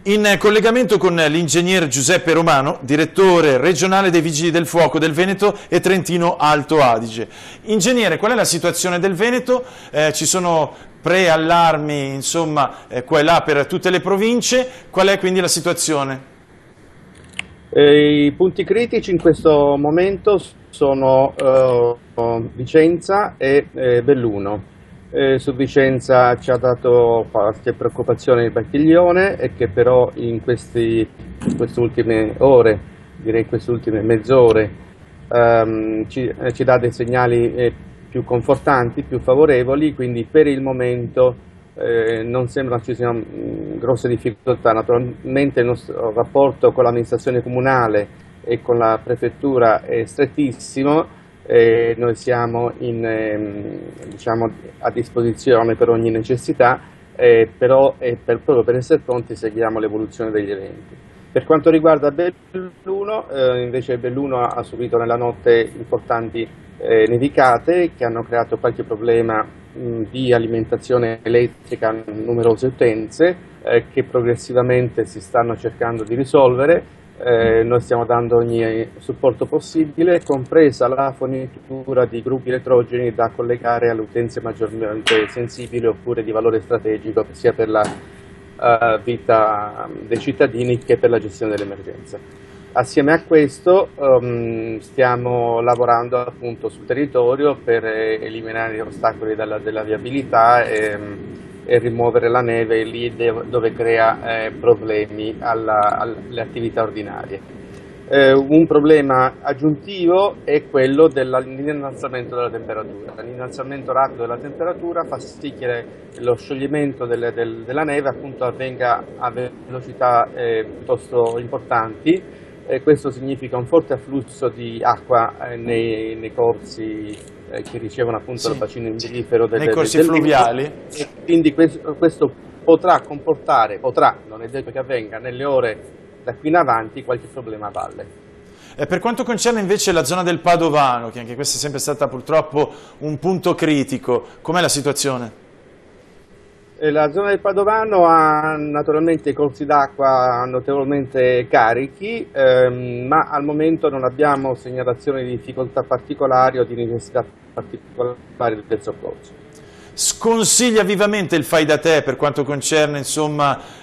In collegamento con l'ingegner Giuseppe Romano, direttore regionale dei Vigili del Fuoco del Veneto e Trentino Alto Adige. Ingegnere, qual è la situazione del Veneto? Ci sono preallarmi, insomma, qua e là per tutte le province. Qual è quindi la situazione? I punti critici in questo momento sono Vicenza e Belluno. Su Vicenza ci ha dato qualche preoccupazione il Bacchiglione e che però in queste ultime ore, direi queste ultime mezz'ore, ci dà dei segnali più confortanti, più favorevoli, quindi per il momento non sembra ci siano grosse difficoltà. Naturalmente il nostro rapporto con l'amministrazione comunale e con la prefettura è strettissimo. Noi siamo diciamo, a disposizione per ogni necessità, però proprio per essere pronti seguiamo l'evoluzione degli eventi. Per quanto riguarda Belluno, invece Belluno ha subito nella notte importanti nevicate che hanno creato qualche problema di alimentazione elettrica a numerose utenze che progressivamente si stanno cercando di risolvere. Noi stiamo dando ogni supporto possibile, compresa la fornitura di gruppi elettrogeni da collegare alle utenze maggiormente sensibili oppure di valore strategico sia per la vita dei cittadini che per la gestione dell'emergenza. Assieme a questo stiamo lavorando appunto sul territorio per eliminare gli ostacoli della viabilità e rimuovere la neve lì dove crea problemi alle attività ordinarie. Un problema aggiuntivo è quello dell'innalzamento della temperatura. L'innalzamento rapido della temperatura fa sì che lo scioglimento della neve appunto avvenga a velocità piuttosto importanti. Questo significa un forte afflusso di acqua nei corsi che ricevono appunto il bacino imbrifero nei corsi fluviali. E quindi questo potrà comportare, non è detto che avvenga nelle ore da qui in avanti, qualche problema a valle. Per quanto concerne invece la zona del Padovano, che anche questa è sempre stata purtroppo un punto critico, com'è la situazione? La zona del Padovano ha naturalmente i corsi d'acqua notevolmente carichi, ma al momento non abbiamo segnalazioni di difficoltà particolari o di necessità particolari del soccorso. Sconsiglia vivamente il fai da te per quanto concerne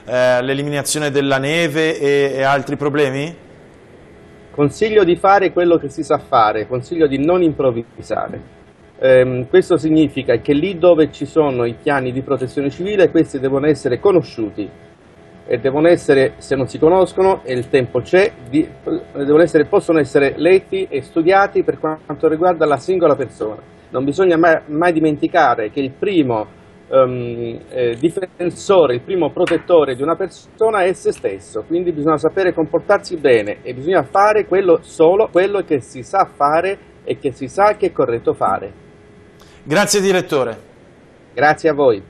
l'eliminazione della neve e altri problemi? Consiglio di fare quello che si sa fare, consiglio di non improvvisare. Questo significa che lì dove ci sono i piani di protezione civile, questi devono essere conosciuti e devono essere, se non si conoscono e il tempo c'è, possono essere letti e studiati per quanto riguarda la singola persona. Non bisogna mai dimenticare che il primo difensore, il primo protettore di una persona è se stesso, quindi bisogna sapere comportarsi bene e bisogna fare solo quello che si sa fare e che si sa che è corretto fare. Grazie direttore. Grazie a voi.